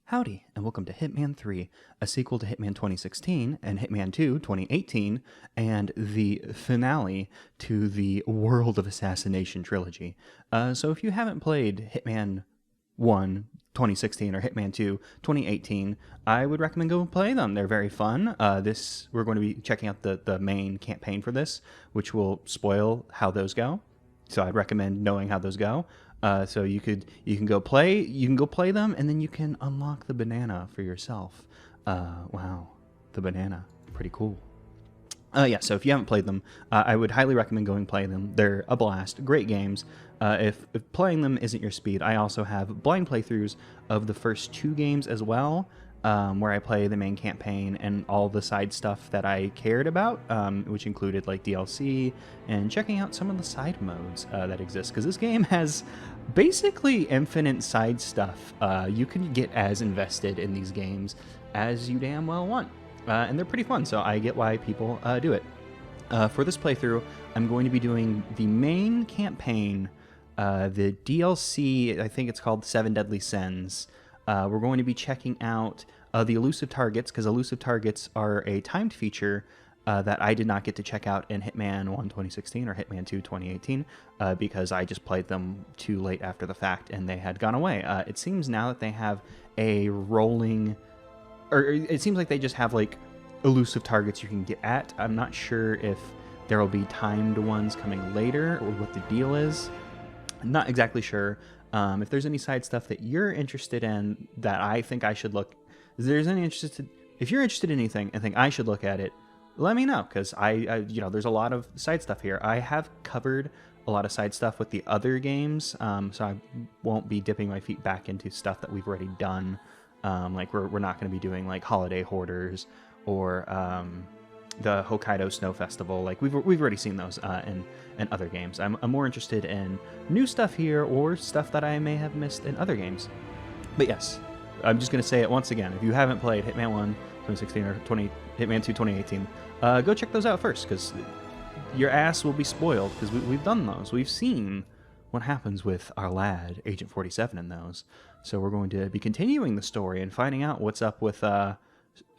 Howdy, and welcome to Hitman 3, a sequel to Hitman 2016 and Hitman 2 2018, and the finale to the World of Assassination trilogy. So if you haven't played Hitman 1 2016 or Hitman 2 2018, I would recommend go play them. They're very fun. We're going to be checking out the main campaign for this, which will spoil how those go. So I'd recommend knowing how those go. So you can go play them, and then you can unlock the banana for yourself. Wow, the banana, pretty cool. So if you haven't played them, I would highly recommend going play them. They're a blast, great games. If playing them isn't your speed, I also have blind playthroughs of the first two games as well, where I play the main campaign and all the side stuff that I cared about, which included like DLC and checking out some of the side modes that exist, because this game has basically infinite side stuff. You can get as invested in these games as you damn well want, and they're pretty fun, so I get why people do it. For this playthrough, I'm going to be doing the main campaign, the DLC, I think it's called 7 Deadly Sins. We're going to be checking out the elusive targets, because elusive targets are a timed feature that I did not get to check out in Hitman 1 2016 or Hitman 2 2018 because I just played them too late after the fact and they had gone away. It seems now that they have a rolling, or it seems like they just have like elusive targets you can get at. I'm not sure if there will be timed ones coming later or what the deal is. I'm not exactly sure. If there's any side stuff that you're interested in that I think I should look, if you're interested in anything and think I should look at it, let me know, because I there's a lot of side stuff here. I have covered a lot of side stuff with the other games, so I won't be dipping my feet back into stuff that we've already done. Like we're not going to be doing like Holiday Hoarders or the Hokkaido Snow Festival. Like we've already seen those in other games. I'm more interested in new stuff here or stuff that I may have missed in other games. But yes, I'm just going to say it once again. If you haven't played Hitman 1 2016 or Hitman 2 2018, go check those out first, because your ass will be spoiled, because we've done those. We've seen what happens with our lad, Agent 47, in those. So we're going to be continuing the story and finding out what's up with...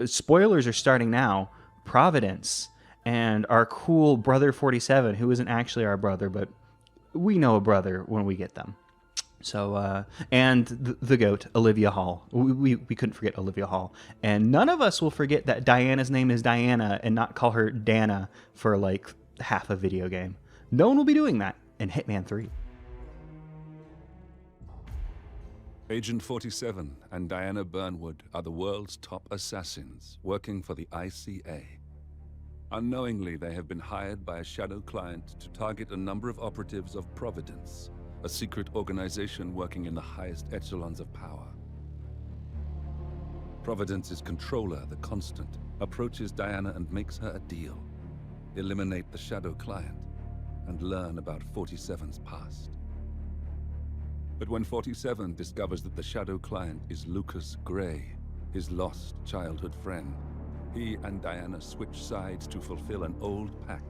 spoilers are starting now. Providence and our cool brother 47, who isn't actually our brother, but we know a brother when we get them. So, and the GOAT, Olivia Hall. We couldn't forget Olivia Hall. And none of us will forget that Diana's name is Diana and not call her Dana for like half a video game. No one will be doing that in Hitman 3. Agent 47 and Diana Burnwood are the world's top assassins working for the ICA. Unknowingly, they have been hired by a shadow client to target a number of operatives of Providence, a secret organization working in the highest echelons of power. Providence's controller, the Constant, approaches Diana and makes her a deal. Eliminate the shadow client and learn about 47's past. But when 47 discovers that the shadow client is Lucas Gray, his lost childhood friend, he and Diana switch sides to fulfill an old pact: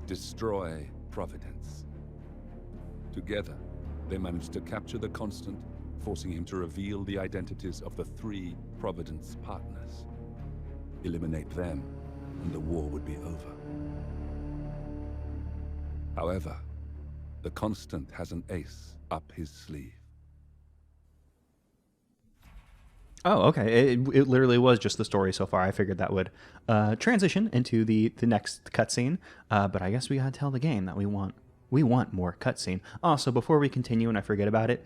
destroy Providence. Together, they manage to capture the Constant, forcing him to reveal the identities of the 3 Providence partners. Eliminate them, and the war would be over. However, the Constant has an ace up his sleeve. Oh, okay. It literally was just the story so far. I figured that would transition into the next cutscene, but I guess we gotta tell the game that we want more cutscene. Also, before we continue and I forget about it,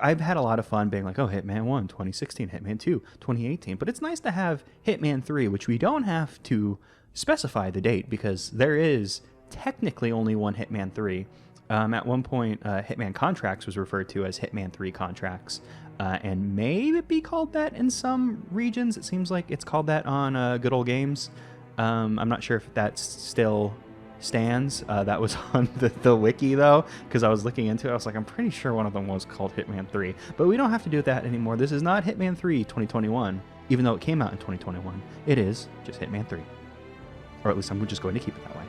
I've had a lot of fun being like, oh, Hitman 1 2016, Hitman 2 2018, but it's nice to have Hitman 3, which we don't have to specify the date, because there is technically only one Hitman 3. At one point, Hitman Contracts was referred to as Hitman 3 Contracts, and may it be called that in some regions. It seems like it's called that on Good Old Games. I'm not sure if that still stands. That was on the wiki, though, because I was looking into it. I was like, I'm pretty sure one of them was called Hitman 3. But we don't have to do that anymore. This is not Hitman 3 2021, even though it came out in 2021. It is just Hitman 3. Or at least I'm just going to keep it that way.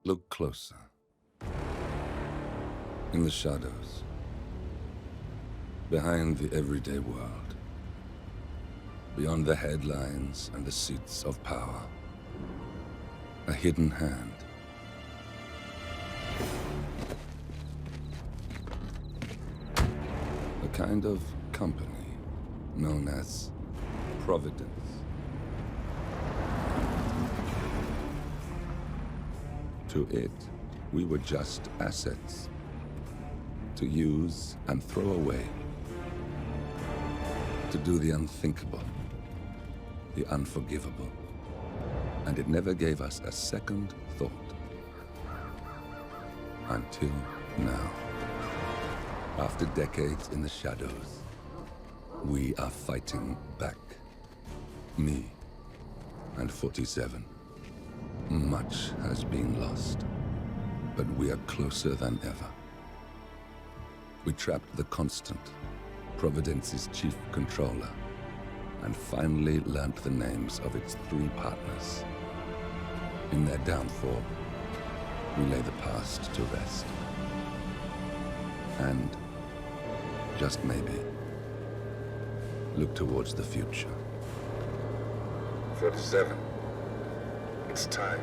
Look closer. In the shadows, behind the everyday world, beyond the headlines and the seats of power, a hidden hand. A kind of company known as Providence. To it, we were just assets to use and throw away, to do the unthinkable, the unforgivable, and it never gave us a second thought. Until now. After decades in the shadows, we are fighting back. Me and 47. Much has been lost, but we are closer than ever. We trapped the Constant, Providence's chief controller, and finally learnt the names of its 3 partners. In their downfall, we lay the past to rest. And, just maybe, look towards the future. 47. It's time.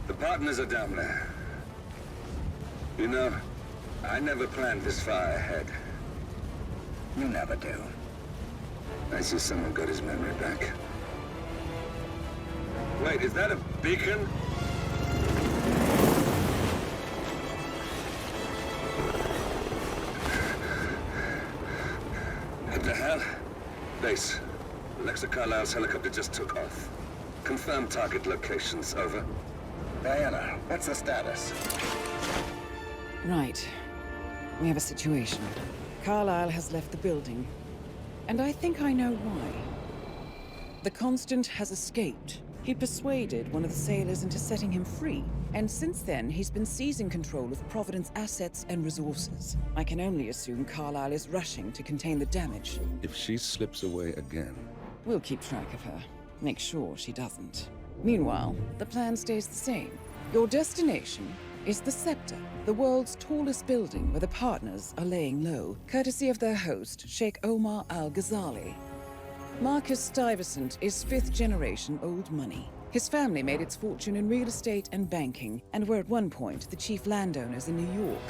The partners are down there. You know, I never planned this far ahead. You never do. I see someone got his memory back. Wait, is that a beacon? What the hell? Base. Alexa Carlisle's helicopter just took off. Confirm target locations, over. Diana, what's the status? Right. We have a situation. Carlisle has left the building. And I think I know why. The Constant has escaped. He persuaded one of the sailors into setting him free. And since then, he's been seizing control of Providence assets and resources. I can only assume Carlisle is rushing to contain the damage. If she slips away again, We'll keep track of her. Make sure she doesn't. Meanwhile, the plan stays the same. Your destination is the Scepter, the world's tallest building where the partners are laying low, courtesy of their host, Sheikh Omar Al-Ghazali. Marcus Stuyvesant is 5th generation old money. His family made its fortune in real estate and banking, and were at one point the chief landowners in New York.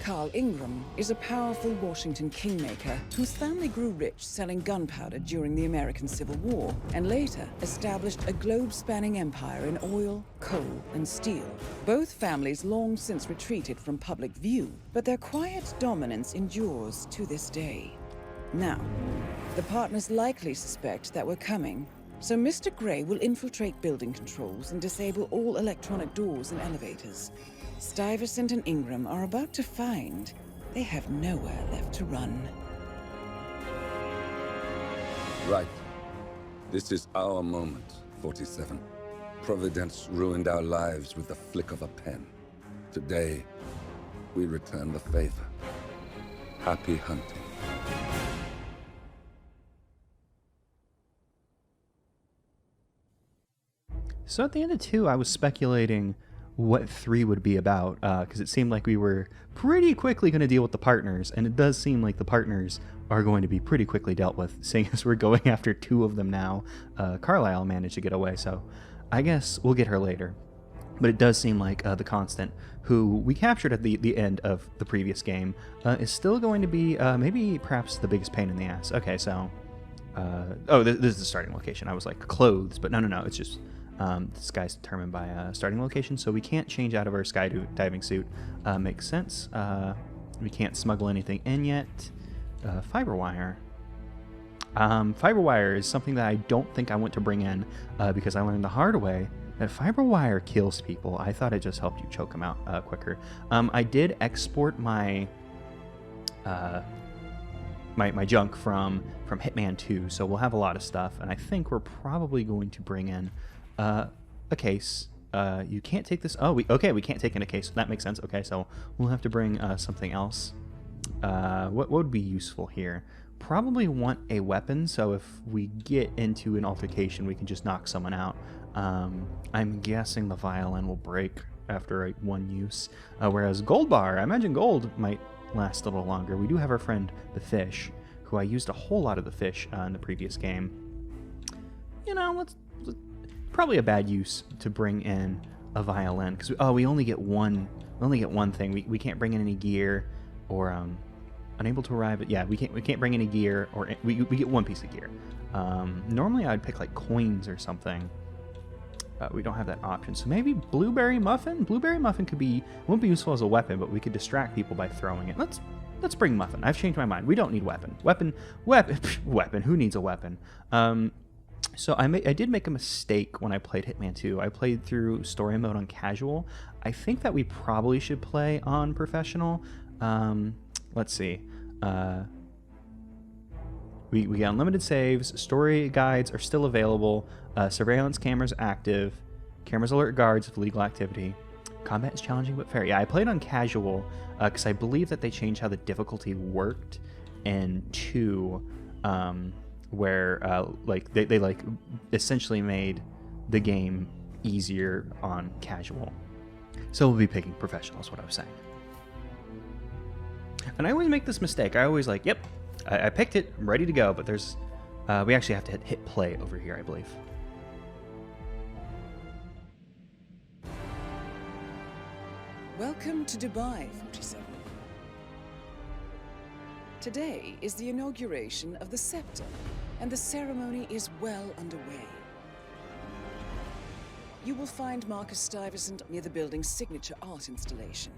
Carl Ingram is a powerful Washington kingmaker whose family grew rich selling gunpowder during the American Civil War, and later established a globe-spanning empire in oil, coal, and steel. Both families long since retreated from public view, but their quiet dominance endures to this day. Now, the partners likely suspect that we're coming, so Mr. Gray will infiltrate building controls and disable all electronic doors and elevators. Stuyvesant and Ingram are about to find they have nowhere left to run. right. This is our moment, 47. Providence ruined our lives with the flick of a pen. Today, we return the favor. Happy hunting. So at the end of 2, I was speculating what 3 would be about, because it seemed like we were pretty quickly going to deal with the partners, and it does seem like the partners are going to be pretty quickly dealt with, seeing as we're going after 2 of them now. Carlisle managed to get away, so I guess we'll get her later. But it does seem like the Constant, who we captured at the end of the previous game, is still going to be maybe perhaps the biggest pain in the ass. Okay, so... this is the starting location. I was like, clothes, but no, it's just... this guy's determined by starting location, so we can't change out of our skydiving suit. Makes sense. We can't smuggle anything in yet. Fiber wire. Fiber wire is something that I don't think I want to bring in because I learned the hard way That fiber wire kills people. I thought it just helped you choke them out quicker. I did export my my junk from Hitman 2, so we'll have a lot of stuff, and I think we're probably going to bring in a case. You can't take this. Oh, we can't take in a case. That makes sense. Okay, so we'll have to bring something else. What would be useful here? Probably want a weapon, so if we get into an altercation, we can just knock someone out. I'm guessing the violin will break after one use, whereas gold bar, I imagine gold might last a little longer. We do have our friend the fish, who I used a whole lot of the fish in the previous game. You know, let's probably a bad use to bring in a violin, because we only get one. We only get one thing. We can't bring in any gear, or unable to arrive at. Yeah, we can't bring any gear, or we get one piece of gear. Normally I'd pick like coins or something. We don't have that option, so maybe blueberry muffin. Blueberry muffin won't be useful as a weapon, but we could distract people by throwing it. Let's bring muffin. I've changed my mind. We don't need weapon. Weapon. Who needs a weapon? So I did make a mistake when I played Hitman 2. I played through story mode on casual. I think that we probably should play on professional. Let's see. We get unlimited saves. Story guides are still available. Surveillance cameras active. Cameras alert guards of legal activity. Combat is challenging but fair. Yeah, I played on casual because I believe that they changed how the difficulty worked in 2, where like they like essentially made the game easier on casual. So we'll be picking professional is what I was saying. And I always make this mistake. I always like, yep, I picked it, I'm ready to go, but there's we actually have to hit play over here, I believe. Welcome to Dubai, 47. Today is the inauguration of the scepter, and the ceremony is well underway. You will find Marcus Stuyvesant near the building's signature art installation,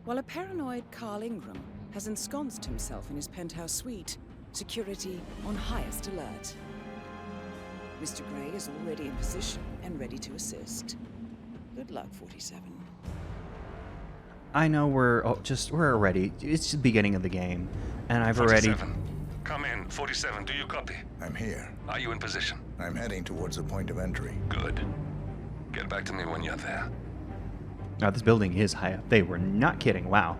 while a paranoid Carl Ingram has ensconced himself in his penthouse suite, security on highest alert. Mr. Gray is already in position and ready to assist. Good luck, 47. I know we're already. It's the beginning of the game, and I've already. 47. Come in. 47, do you copy? I'm here. Are you in position? I'm heading towards the point of entry. Good. Get back to me when you're there. Now this building is high up. They were not kidding. Wow.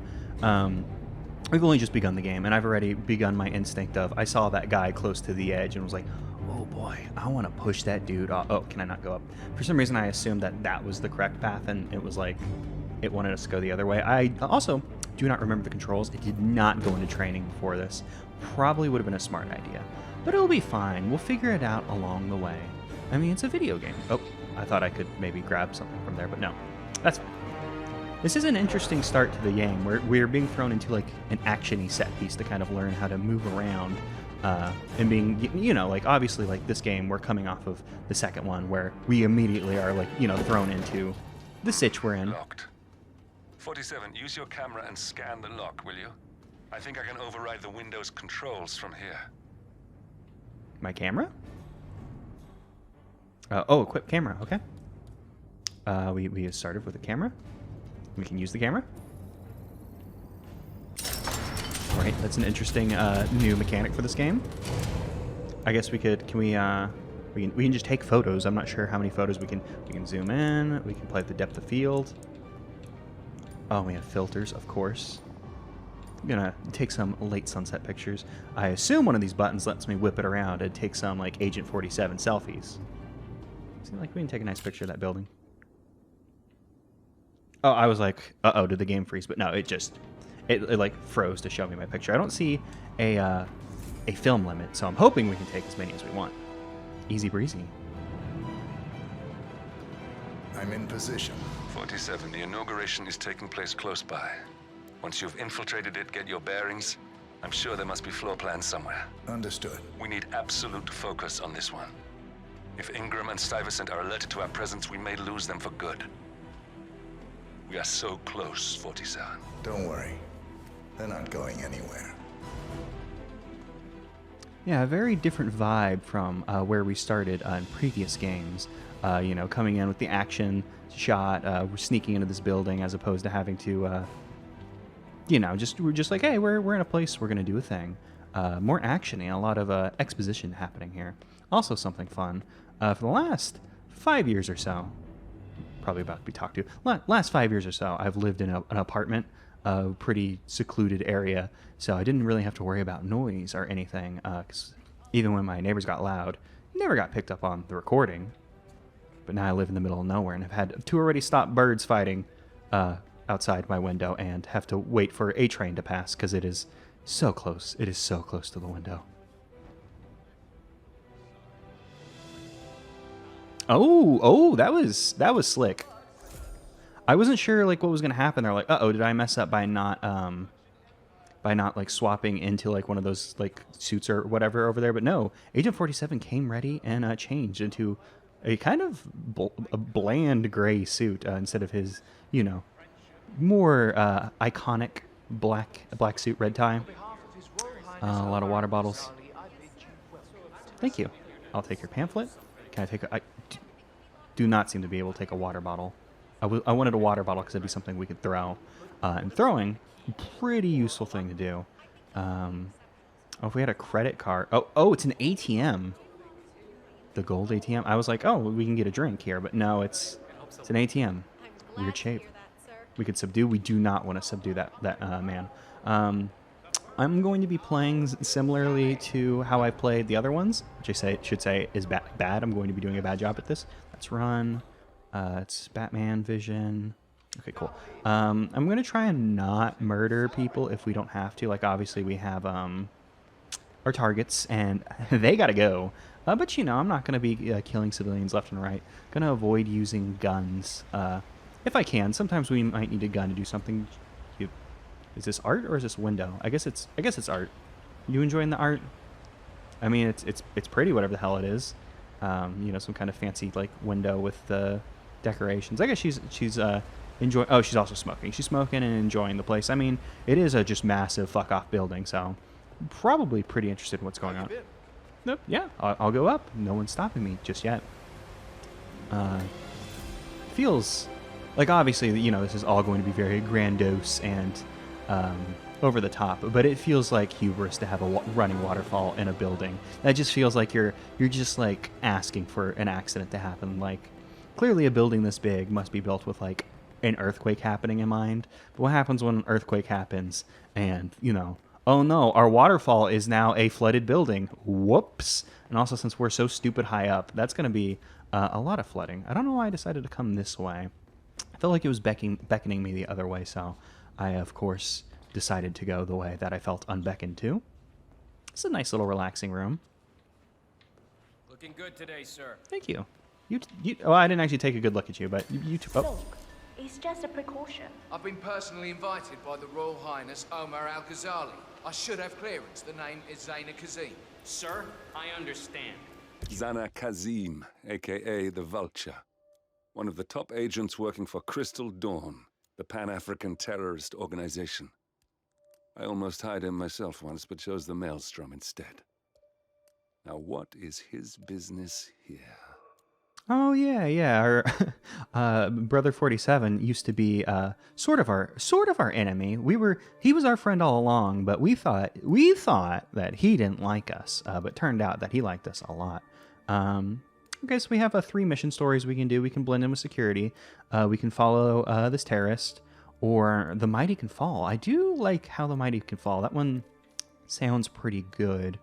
We've only just begun the game, and I've already begun my instinct of I saw that guy close to the edge and was like, oh boy, I want to push that dude off. Oh, can I not go up? For some reason, I assumed that was the correct path, and it was like it wanted us to go the other way. I also do not remember the controls. It did not go into training before this. Probably would have been a smart idea, but it'll be fine. We'll figure it out along the way. I mean, it's a video game. Oh, I thought I could maybe grab something from there, but no, that's fine. This is an interesting start to the game. We're being thrown into like an action-y set piece to kind of learn how to move around, and being, you know, like obviously like this game, we're coming off of the second one where we immediately are like, you know, thrown into the sitch we're in. Locked. 47, use your camera and scan the lock, will you? I think I can override the Windows controls from here. My camera? Oh, equip camera. Okay. We started with a camera. We can use the camera. All right, that's an interesting new mechanic for this game. I guess we could. Can we can just take photos. I'm not sure how many photos we can. We can zoom in. We can play the depth of field. Oh, we have filters, of course. I'm gonna take some late sunset pictures. I assume one of these buttons lets me whip it around and take some like Agent 47 selfies. Seems like we can take a nice picture of that building. Oh, I was like, uh-oh, did the game freeze? But no, it like froze to show me my picture. I don't see a film limit, so I'm hoping we can take as many as we want. Easy breezy. I'm in position. 47, the inauguration is taking place close by. Once you've infiltrated it, get your bearings. I'm sure there must be floor plans somewhere. Understood. We need absolute focus on this one. If Ingram and Stuyvesant are alerted to our presence, we may lose them for good. We are so close, 47. Don't worry. They're not going anywhere. Yeah, a very different vibe from where we started in previous games. You know, coming in with the action shot, we're sneaking into this building as opposed to having to, you know, we're just like, hey, we're in a place, we're gonna do a thing. More action and a lot of exposition happening here. Also something fun. For the last 5 years or so, probably about to be talked to. Last 5 years or so, I've lived in an apartment, a pretty secluded area, so I didn't really have to worry about noise or anything. 'Cause even when my neighbors got loud, it never got picked up on the recording. But now I live in the middle of nowhere and have had 2 already stopped birds fighting outside my window and have to wait for a train to pass because it is so close. It is so close to the window. Oh, that was slick. I wasn't sure like what was gonna happen there. Like, did I mess up by not like swapping into like one of those like suits or whatever over there? But no, Agent 47 came ready and changed into a kind of a bland gray suit instead of his, you know, more iconic black suit, red tie. A lot of water bottles. Thank you. I'll take your pamphlet. Can I take a... I do not seem to be able to take a water bottle. I wanted a water bottle because it'd be something we could throw. And throwing, pretty useful thing to do. If we had a credit card... Oh, it's an ATM. The gold ATM. I was like, oh, we can get a drink here. But no, it's an ATM. Weird shape. We could subdue. We do not want to subdue that man. I'm going to be playing similarly to how I played the other ones, which I should say is bad. I'm going to be doing a bad job at this. Let's run. It's Batman Vision. Okay, cool. I'm going to try and not murder people if we don't have to. Like, obviously, we have our targets, and they got to go. But, you know, I'm not going to be killing civilians left and right. Going to avoid using guns if I can. Sometimes we might need a gun to do something. Is this art or is this window? I guess it's art. You enjoying the art? I mean, it's pretty, whatever the hell it is. You know, some kind of fancy like window with the decorations. I guess she's enjoying. Oh, she's also smoking. She's smoking and enjoying the place. I mean, it is a just massive fuck off building, so probably pretty interested in what's going on. Nope. Yeah, I'll go up. No one's stopping me just yet. Feels like, obviously, you know, this is all going to be very grandiose and over the top, but it feels like hubris to have a running waterfall in a building. That just feels like you're just like asking for an accident to happen. Like, clearly a building this big must be built with like an earthquake happening in mind. But what happens when an earthquake happens and, you know, oh no, our waterfall is now a flooded building. Whoops. And also, since we're so stupid high up, that's going to be a lot of flooding. I don't know why I decided to come this way. I felt like it was beckoning me the other way, so I, of course, decided to go the way that I felt unbeckoned to. It's a nice little relaxing room. Looking good today, sir. Thank you. Oh, I didn't actually take a good look at you, but you oh. Look, it's just a precaution. I've been personally invited by the Royal Highness Omar Al-Ghazali. I should have clearance. The name is Zaina Kazim. Sir, I understand. Zana Kazim, a.k.a. the Vulture. One of the top agents working for Crystal Dawn, the Pan-African terrorist organization. I almost hired him myself once, but chose the Maelstrom instead. Now, what is his business here? Oh yeah. Our brother 47 used to be sort of our enemy. He was our friend all along, but we thought that he didn't like us, but turned out that he liked us a lot. Okay, so we have 3 mission stories we can do. We can blend in with security. We can follow this terrorist, or the Mighty Can Fall. I do like how the Mighty Can Fall. That one sounds pretty good.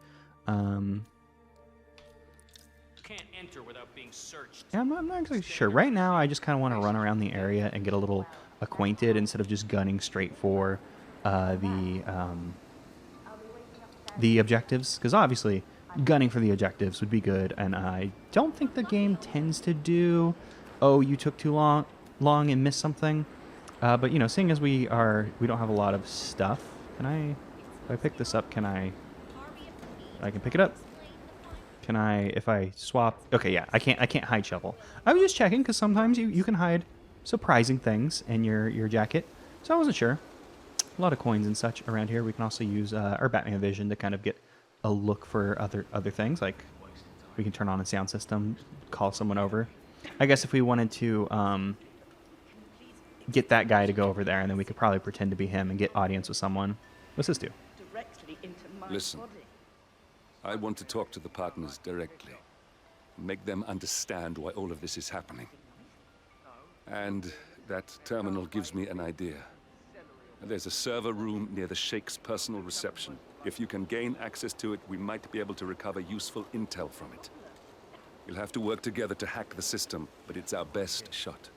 Can't enter without being searched. Yeah, I'm not exactly sure. Right now, I just kind of want to run around the area and get a little acquainted instead of just gunning straight for the objectives. Because obviously, gunning for the objectives would be good, and I don't think the game tends to do, oh, you took too long and missed something. But you know, seeing as we don't have a lot of stuff, if I pick this up, I can pick it up. Can I, if I swap? Okay, yeah, I can't hide shovel. I was just checking because sometimes you can hide surprising things in your jacket, so I wasn't sure. A lot of coins and such around here. We can also use our Batman Vision to kind of get a look for other things, like we can turn on a sound system, call someone over. I guess if we wanted to get that guy to go over there, and then we could probably pretend to be him and get audience with someone. What's this do? Listen, I want to talk to the partners directly. Make them understand why all of this is happening. And that terminal gives me an idea. There's a server room near the Sheikh's personal reception. If you can gain access to it, we might be able to recover useful intel from it. We'll have to work together to hack the system, but it's our best shot.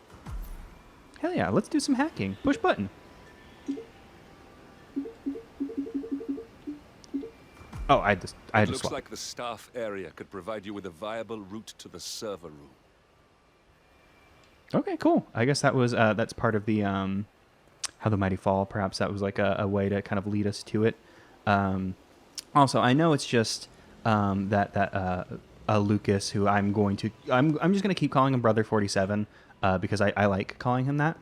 Hell yeah, let's do some hacking. Push button. Oh, I just Looks like the staff area could provide you with a viable route to the server room. Okay, cool. I guess that was that's part of the How the Mighty Fall. Perhaps that was like a way to kind of lead us to it. Also, I know it's just that Lucas, who I'm just gonna keep calling him Brother 47 because I like calling him that.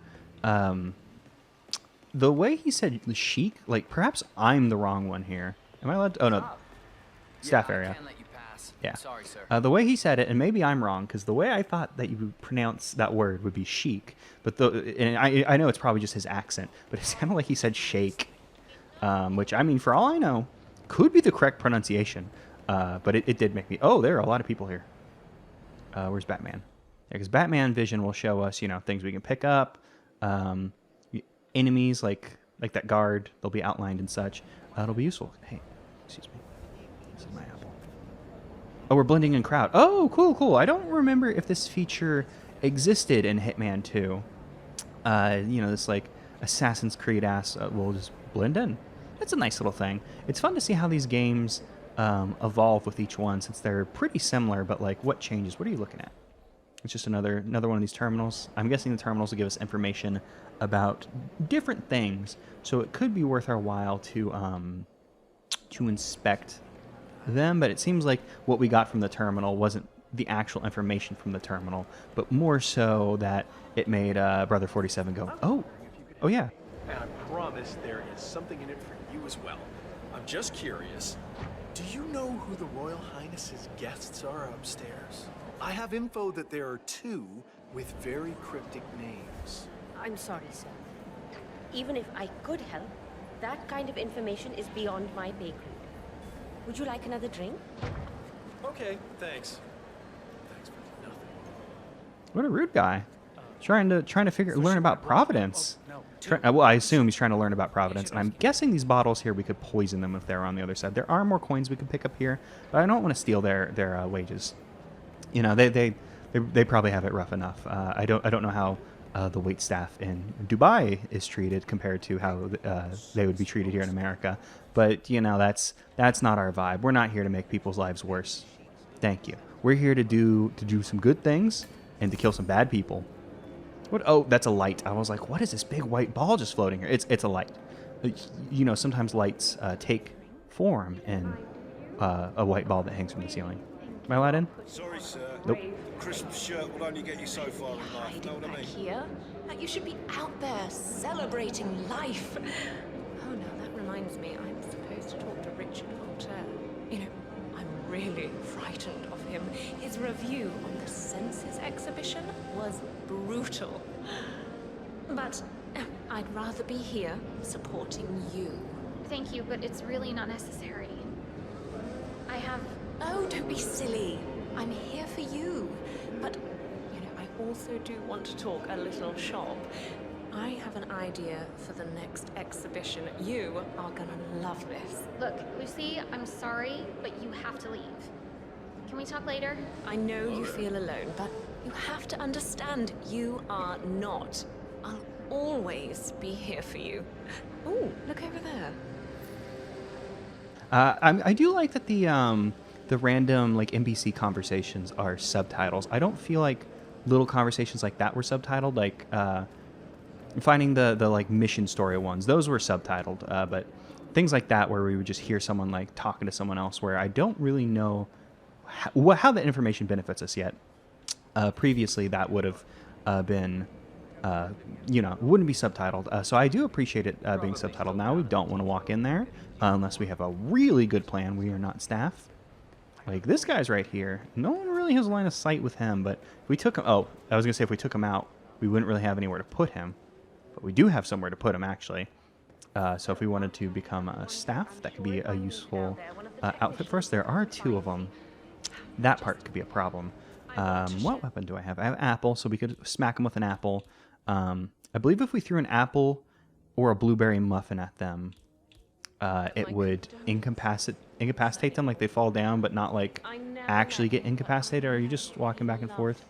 The way he said Sheik, like perhaps I'm the wrong one here. Am I allowed to? Oh no, staff area. I can let you pass. Yeah. Sorry, sir. The way he said it, and maybe I'm wrong, because the way I thought that you would pronounce that word would be chic, but and I know it's probably just his accent, but it sounded like he said shake, which, I mean, for all I know, could be the correct pronunciation, but it did make me, oh, there are a lot of people here. Where's Batman? Yeah, because Batman Vision will show us, things we can pick up, enemies like that guard, they'll be outlined and such. It'll be useful. Hey, excuse me. This is my apple. Oh, we're blending in crowd. Oh, cool. I don't remember if this feature existed in Hitman 2. This like Assassin's Creed ass, we'll just blend in. That's a nice little thing. It's fun to see how these games evolve with each one, since they're pretty similar, but like what changes? What are you looking at? It's just another one of these terminals. I'm guessing the terminals will give us information about different things, so it could be worth our while to inspect them. But it seems like what we got from the terminal wasn't the actual information from the terminal, but more so that it made Brother 47 go, oh yeah. And I promise there is something in it for you as well. I'm just curious. Do you know who the Royal Highness's guests are upstairs? I have info that there are 2 with very cryptic names. I'm sorry, sir. Even if I could help, that kind of information is beyond my pay grade. Would you like another drink? Okay, thanks. Thanks for nothing. What a rude guy. Trying to learn about Providence. Well, I assume he's trying to learn about Providence, and I'm guessing these bottles here, we could poison them if they're on the other side. There are more coins we can pick up here, but I don't want to steal their wages. They probably have it rough enough. I don't know how the wait staff in Dubai is treated compared to how they would be treated here in America. But that's not our vibe. We're not here to make people's lives worse. Thank you. We're here to do some good things and to kill some bad people. What? Oh, that's a light. I was like, what is this big white ball just floating here? It's a light. Sometimes lights take form in a white ball that hangs from the ceiling. Am I allowed in? Sorry, sir. Nope. Crisp shirt will only get you so far in life. Know what I mean? Here? You should be out there celebrating life. Oh no, that reminds me. I'm supposed to talk to Richard Voltaire. I'm really frightened of him. His review on the Senses exhibition was brutal. But I'd rather be here supporting you. Thank you, but it's really not necessary. I have... Oh, don't be silly. I'm here for you. But, I also do want to talk a little shop. I have an idea for the next exhibition. You are gonna love this. Look, Lucy, I'm sorry, but you have to leave. Can we talk later? I know you feel alone, but you have to understand you are not. I'll always be here for you. Ooh, look over there. I do like that the random like NPC conversations are subtitles. I don't feel like little conversations like that were subtitled. Like finding the like mission story ones, those were subtitled. But things like that where we would just hear someone like talking to someone else, where I don't really know how that information benefits us yet. Previously, that would have been, wouldn't be subtitled. So I do appreciate it being subtitled. Now we don't want to walk in there unless we have a really good plan. We are not staff. Like, this guy's right here. No one really has a line of sight with him, but if we took him... Oh, I was going to say if we took him out, we wouldn't really have anywhere to put him. But we do have somewhere to put him, actually. So if we wanted to become a staff, that could be a useful outfit for us. There are 2 of them. That part could be a problem. What weapon do I have? I have apple, so we could smack them with an apple. I believe if we threw an apple or a blueberry muffin at them, it would incapacitate them, like they fall down, but not like actually get incapacitated. Or are you just walking back and forth?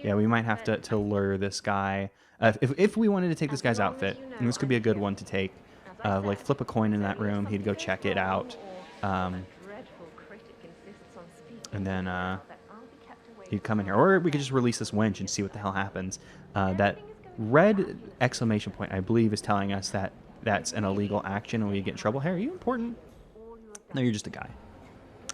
Yeah, we might have to lure this guy. If we wanted to take this guy's outfit, and this could be a good one to take, like flip a coin in that room, he'd go check it out, and then he'd come in here. Or we could just release this winch and see what the hell happens. That red exclamation point, I believe, is telling us that that's an illegal action and we get in trouble. Hey, are you important? No, you're just a guy.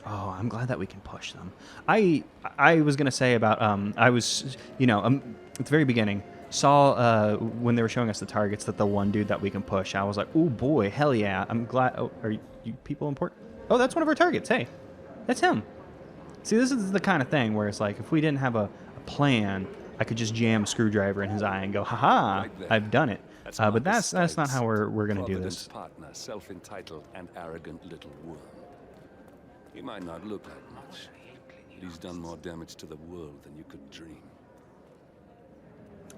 Oh, I'm glad that we can push them. I was going to say about, I was, you know, at the very beginning, saw when they were showing us the targets that the one dude that we can push, I was like, oh boy, hell yeah. I'm glad. Oh, are you people important? Oh, that's one of our targets. Hey, that's him. See, this is the kind of thing where it's like, if we didn't have a plan, I could just jam a screwdriver in his eye and go, haha, I've done it. But that's not how we're going to do this. Partner, self-entitled and arrogant little worm. He might not look like much, but he's done more damage to the world than you could dream.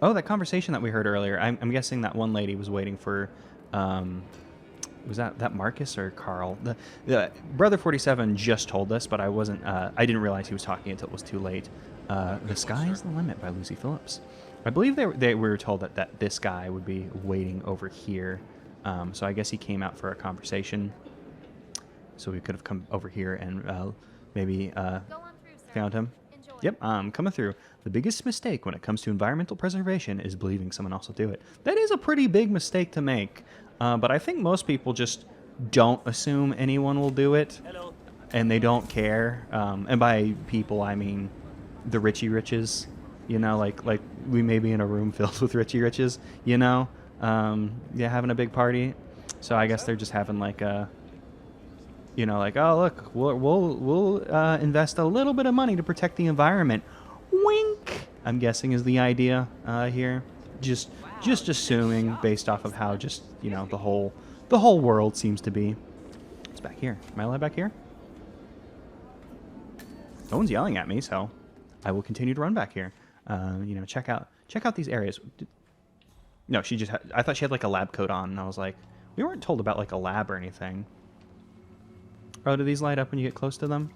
Oh, that conversation that we heard earlier. I'm guessing that one lady was waiting for, was that Marcus or Carl? The Brother 47 just told us, but I wasn't. I didn't realize he was talking until it was too late. The Sky's the Limit by Lucy Phillips. I believe we were told that this guy would be waiting over here. So I guess he came out for a conversation. So we could have come over here and maybe found him. Yep, coming through. The biggest mistake when it comes to environmental preservation is believing someone else will do it. That is a pretty big mistake to make. But I think most people just don't assume anyone will do it. And they don't care. And by people, I mean the Richie Riches. You know, like we may be in a room filled with Richie Riches, you know? Yeah, having a big party. So I guess they're just having like a, you know, like, oh, look, we'll invest a little bit of money to protect the environment. Wink, I'm guessing is the idea here. Just assuming based off of how just, you know, the whole world seems to be. It's back here. Am I allowed back here? No one's yelling at me, so I will continue to run back here. You know, check out these areas. No, she just I thought she had like a lab coat on, and I was like, we weren't told about like a lab or anything. Oh, do these light up when you get close to them?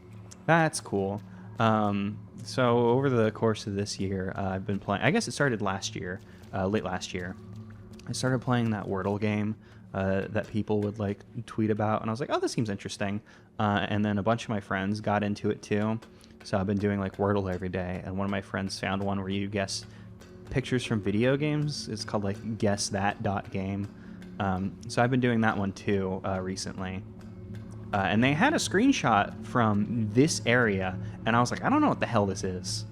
That's cool. So over the course of this year, I've been playing, I guess it started last year, late last year. I started playing that Wordle game that people would like tweet about, and I was like, oh, this seems interesting. And then a bunch of my friends got into it too. So I've been doing like Wordle every day, and one of my friends found one where you guess pictures from video games. It's called like guessthat.game. So I've been doing that one too recently. And they had a screenshot from this area, and I was like, I don't know what the hell this is.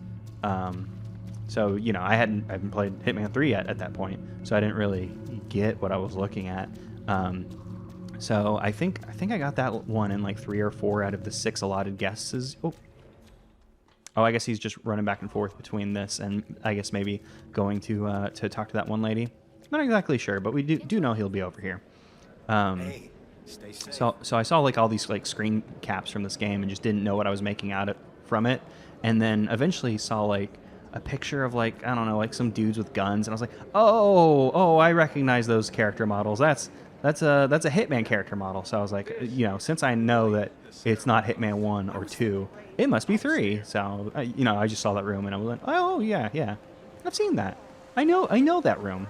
So, you know, I haven't played Hitman 3 yet at that point, so I didn't really get what I was looking at. So I think I got that one in like 3 or 4 out of the 6 allotted guesses. Oh, I guess he's just running back and forth between this and I guess maybe going to talk to that one lady. Not exactly sure, but we do know he'll be over here. Hey, stay safe. So I saw like all these like screen caps from this game and just didn't know what I was making out from it. And then eventually saw like a picture of like, I don't know, like some dudes with guns, and I was like, oh, I recognize those character models. That's a Hitman character model. So I was like, you know, since I know that it's not Hitman 1 or 2, it must be 3. So you know, I just saw that room and I was like, oh yeah, I've seen that. I know that room.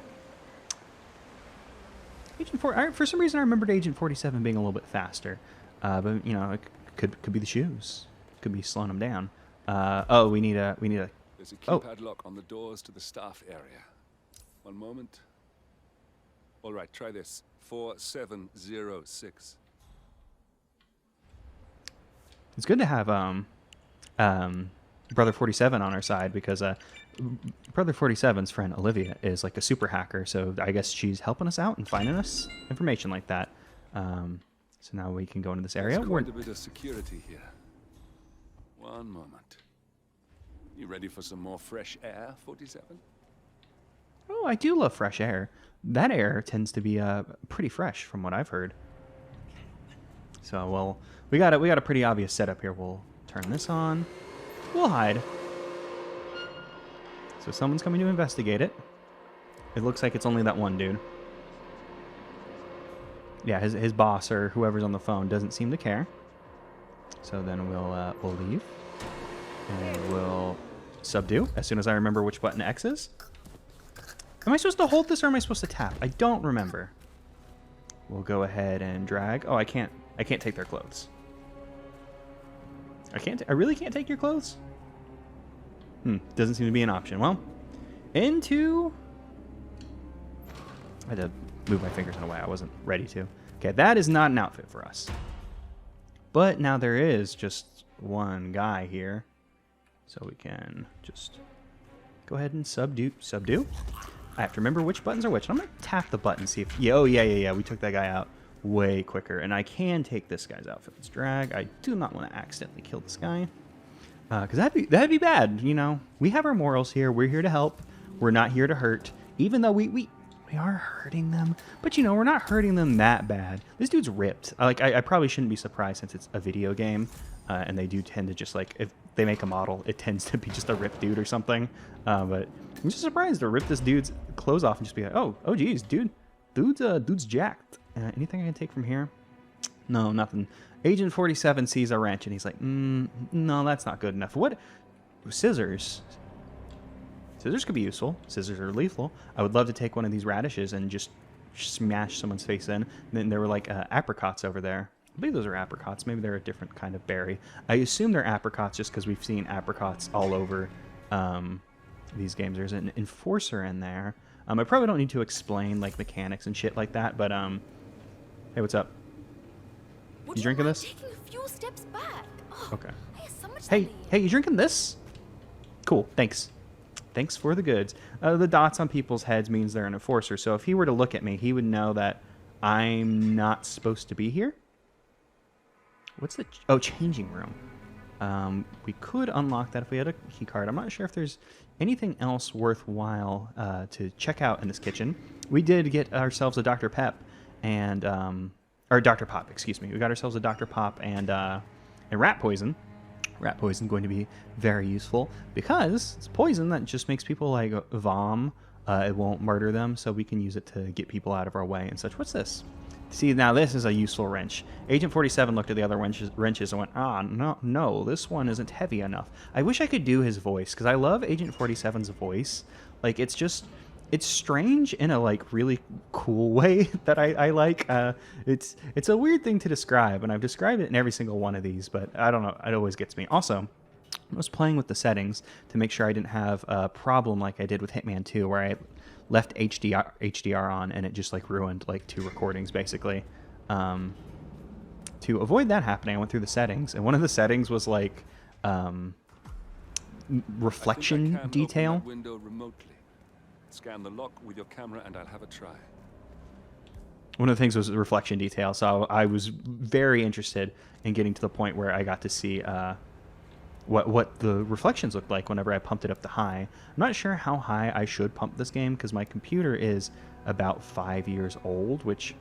Agent 4. For some reason, I remembered Agent 47 being a little bit faster, but you know, it could be the shoes. Could be slowing them down. Oh, we need a. There's a keypad lock on the doors to the staff area. One moment. All right, try this. 4706. It's good to have Brother 47 on our side because Brother 47's friend Olivia is like a super hacker, so I guess she's helping us out and finding us information like that. So now we can go into this area. There's quite a bit of security here. One moment. You ready for some more fresh air, 47? Oh, I do love fresh air. That air tends to be pretty fresh from what I've heard. So, well, we got a pretty obvious setup here. We'll turn this on. We'll hide. So someone's coming to investigate it. It looks like it's only that one dude. Yeah, his boss or whoever's on the phone doesn't seem to care. So then we'll leave. And we'll subdue as soon as I remember which button X is. Am I supposed to hold this or am I supposed to tap? I don't remember. We'll go ahead and drag. Oh, I can't take their clothes. I really can't take your clothes? Doesn't seem to be an option. Well, into... I had to move my fingers in a way I wasn't ready to. Okay, that is not an outfit for us. But now there is just one guy here. So we can just go ahead and subdue. I have to remember which buttons are which. I'm going to tap the button, see if... Yeah, oh, yeah. We took that guy out way quicker. And I can take this guy's outfit. Let's drag. I do not want to accidentally kill this guy. Because that'd be bad, you know. We have our morals here. We're here to help. We're not here to hurt. Even though we are hurting them. But, you know, we're not hurting them that bad. This dude's ripped. I probably shouldn't be surprised since it's a video game. And they do tend to just, like, if they make a model, it tends to be just a ripped dude or something. But I'm just surprised to rip this dude's clothes off and just be like, oh geez, dude's jacked. Anything I can take from here? No, nothing. Agent 47 sees a wrench and he's like, no, that's not good enough. What? Scissors. Scissors could be useful. Scissors are lethal. I would love to take one of these radishes and just smash someone's face in. And then there were like apricots over there. I believe those are apricots. Maybe they're a different kind of berry. I assume they're apricots just because we've seen apricots all over these games. There's an enforcer in there. I probably don't need to explain like mechanics and shit like that, but hey, what's up? You drinking this? Taking a few steps back. Oh, okay. I have so much Hey, you drinking this? Cool, thanks. Thanks for the goods. The dots on people's heads means they're an enforcer, so if he were to look at me, he would know that I'm not supposed to be here. What's the... Oh, changing room. We could unlock that if we had a key card. I'm not sure if there's anything else worthwhile to check out in this kitchen. We did get ourselves a Dr. Pep and... or Dr. Pop, excuse me. We got ourselves a Dr. Pop and rat poison. Rat poison going to be very useful because it's poison that just makes people like vom. It won't murder them, so we can use it to get people out of our way and such. What's this? See, now this is a useful wrench. Agent 47 looked at the other wrenches and went, no, this one isn't heavy enough. I wish I could do his voice because I love Agent 47's voice. Like, it's just... It's strange in a like really cool way that I like. It's a weird thing to describe, and I've described it in every single one of these, but I don't know. It always gets me. Also, I was playing with the settings to make sure I didn't have a problem like I did with Hitman 2, where I left HDR on and it just like ruined like 2 recordings basically. To avoid that happening, I went through the settings, and one of the settings was like reflection detail. Open that window remotely. Scan the lock with your camera and I'll have a try. One of the things was reflection detail, so I was very interested in getting to the point where I got to see what the reflections looked like whenever I pumped it up to high. I'm not sure how high I should pump this game because my computer is about 5 years old, which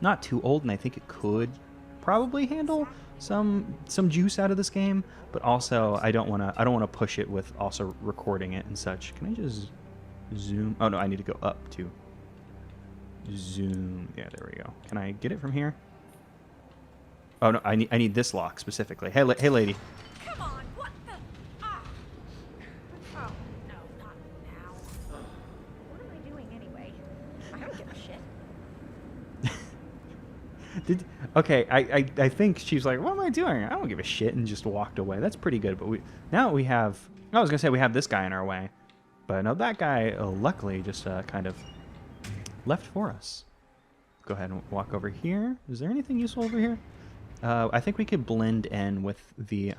not too old, and I think it could probably handle some juice out of this game, but also I don't want to push it with also recording it and such. Can I just zoom? Oh no, I need to go up to zoom. Yeah, there we go. Can I get it from here? Oh no, I need this lock specifically. Hey lady. Come on, what the? Ah. Oh no, not now. What am I doing anyway? I don't give a shit. Okay, I think she's like, what am I doing? I don't give a shit, and just walked away. That's pretty good. But now we have. I was gonna say we have this guy in our way. But no, that guy luckily just kind of left for us. Go ahead and walk over here. Is there anything useful over here? I think we could blend in with the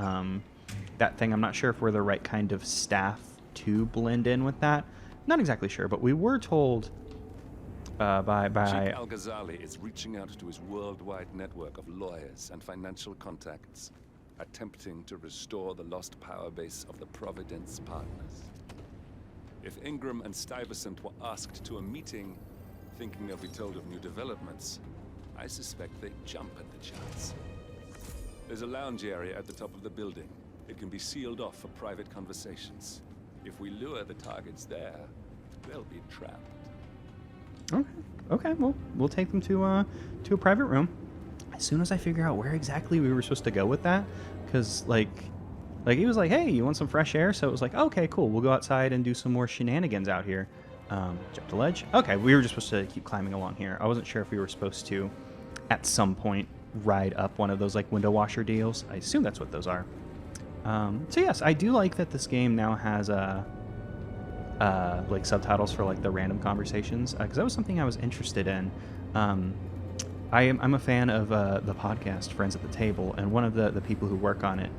that thing. I'm not sure if we're the right kind of staff to blend in with that. Not exactly sure, but we were told By Sheikh Al-Ghazali is reaching out to his worldwide network of lawyers and financial contacts, attempting to restore the lost power base of the Providence Partners. If Ingram and Stuyvesant were asked to a meeting, thinking they'll be told of new developments, I suspect they'd jump at the chance. There's a lounge area at the top of the building. It can be sealed off for private conversations. If we lure the targets there, they'll be trapped. Okay. Okay. Well, we'll take them to a private room as soon as I figure out where exactly we were supposed to go with that. Because like he was like, "Hey, you want some fresh air?" So it was like, "Okay, cool. We'll go outside and do some more shenanigans out here." Jump the ledge. Okay, we were just supposed to keep climbing along here. I wasn't sure if we were supposed to, at some point, ride up one of those like window washer deals. I assume that's what those are. So yes, I do like that this game now has like subtitles for like the random conversations, because that was something I was interested in. I'm a fan of the podcast Friends at the Table, and one of the people who work on it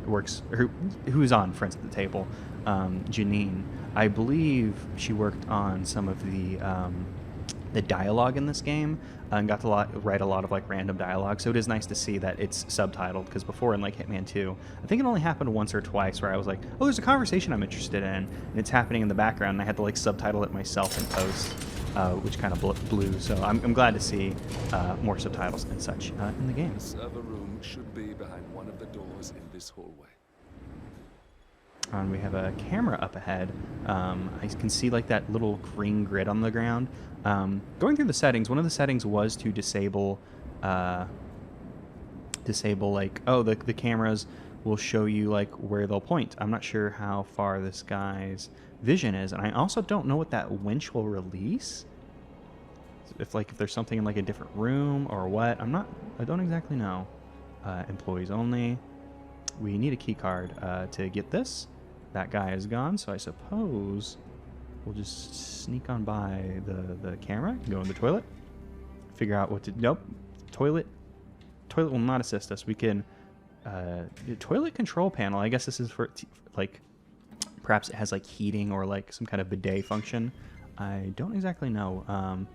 who's on Friends at the Table, Janine. I believe she worked on some of the dialogue in this game and got to write a lot of like random dialogue. So it is nice to see that it's subtitled, because before in like Hitman 2, I think it only happened once or twice where I was like, oh, there's a conversation I'm interested in, and it's happening in the background, and I had to like subtitle it myself in post, which kind of blew. So I'm glad to see more subtitles and such in the game. The server room should be behind one of the doors in this hallway. And we have a camera up ahead. I can see like that little green grid on the ground. Going through the settings, one of the settings was to disable like, oh, the cameras will show you like where they'll point. I'm not sure how far this guy's vision is, and I also don't know what that winch will release. If there's something in like a different room or what, I don't exactly know. Employees only. We need a key card to get this. That guy is gone, so I suppose we'll just sneak on by the camera, go in the toilet, figure out what to... Nope. Toilet will not assist us. We can... the toilet control panel, I guess this is for, like, perhaps it has, like, heating or, like, some kind of bidet function. I don't exactly know.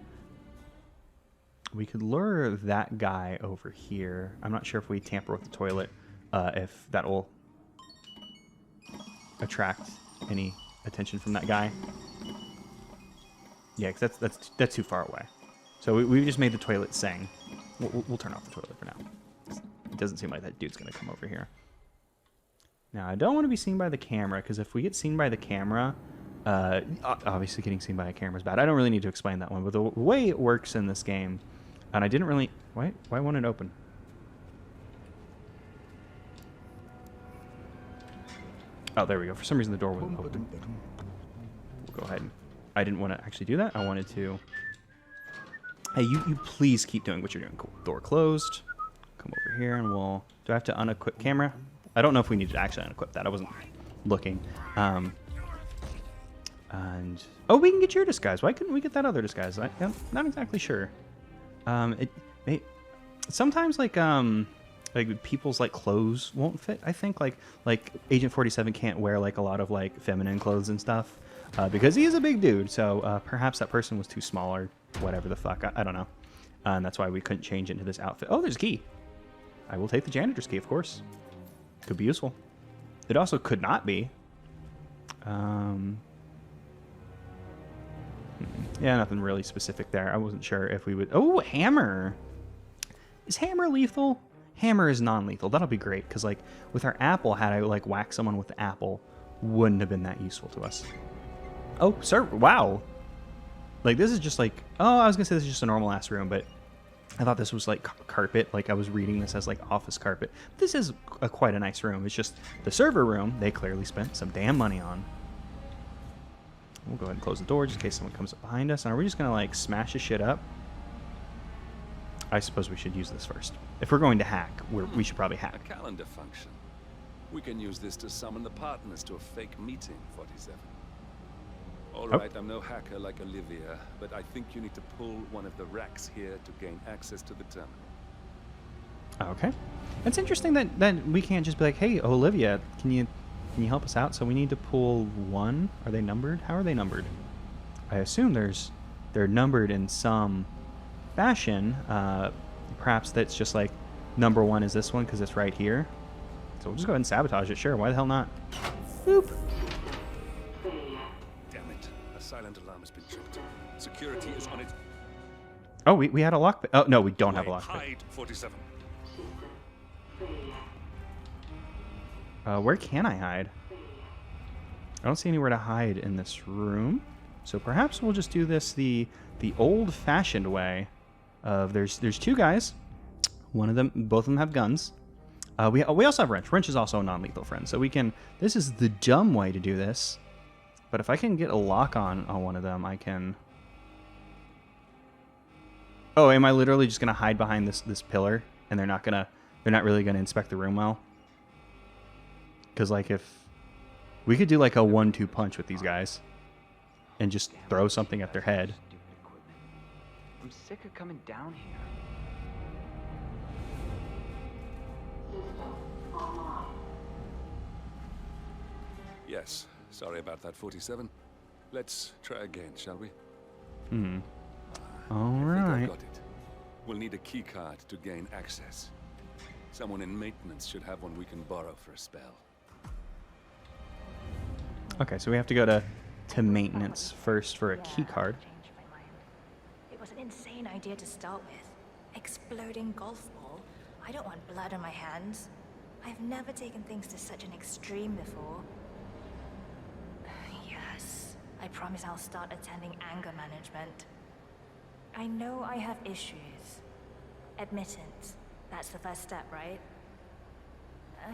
We could lure that guy over here. I'm not sure if we tamper with the toilet, if that will attract any attention from that guy. Yeah, because that's too far away. So we just made the toilet sing. We'll turn off the toilet for now. It doesn't seem like that dude's going to come over here. Now, I don't want to be seen by the camera, because if we get seen by the camera, obviously getting seen by a camera is bad. I don't really need to explain that one, but the way it works in this game, and I didn't really... Why won't it open? Oh, there we go. For some reason, the door wasn't open. We'll go ahead. I didn't want to actually do that. I wanted to... Hey, you please keep doing what you're doing. Cool. Door closed. Come over here, and we'll... Do I have to unequip camera? I don't know if we need to actually unequip that. I wasn't looking. And... Oh, we can get your disguise. Why couldn't we get that other disguise? I'm not exactly sure. Sometimes, like people's like clothes won't fit. I think like Agent 47 can't wear like a lot of like feminine clothes and stuff because he is a big dude. So perhaps that person was too small or whatever the fuck. I don't know. And that's why we couldn't change into this outfit. Oh, there's a key. I will take the janitor's key, of course. Could be useful. It also could not be. Yeah, nothing really specific there. I wasn't sure if we would... Oh, hammer! Is hammer lethal? Hammer is non-lethal. That'll be great, because, like, with our apple, had I, like, whacked someone with the apple, wouldn't have been that useful to us. Oh, sir, wow! Like, this is just, like... Oh, I was gonna say this is just a normal-ass room, but I thought this was, like, carpet. Like, I was reading this as, like, office carpet. This is quite a nice room. It's just the server room they clearly spent some damn money on. We'll go ahead and close the door just in case someone comes up behind us. And are we just going to, like, smash this shit up? I suppose we should use this first. If we're going to hack, we should probably hack. A calendar function. We can use this to summon the partners to a fake meeting, 47. All right, I'm no hacker like Olivia, but I think you need to pull one of the racks here to gain access to the terminal. Okay. It's interesting that we can't just be like, hey, Olivia, can you help us out? So we need to pull one. Are they numbered? How are they numbered? I assume there's they're numbered in some fashion. Perhaps that's just like number 1 is this one because it's right here. So we'll just go ahead and sabotage it. Sure, why the hell not? Boop. Damn it. A silent alarm has been tripped. Security is on it. Oh, we had a lockpick. Oh, no, we don't have a lockpick. Hide 47. Where can I hide? I don't see anywhere to hide in this room. So perhaps we'll just do this the old-fashioned way of there's 2 guys. Both of them have guns. We also have Wrench. Wrench is also a non-lethal friend. So we can, this is the dumb way to do this. But if I can get a lock on one of them, I can... Oh, am I literally just gonna hide behind this pillar and they're not really gonna inspect the room well? Because like if we could do like a 1-2 punch with these guys and just throw something at their head. I'm sick of coming down here. Yes, sorry about that, 47. Let's try again, shall we? All I right. got it. We'll need a key card to gain access. Someone in maintenance should have one we can borrow for a spell. Okay, so we have to go to maintenance first for a key card. It was an insane idea to start with. Exploding golf ball. I don't want blood on my hands. I've never taken things to such an extreme before. Yes, I promise I'll start attending anger management. I know I have issues. Admittance. That's the first step, right?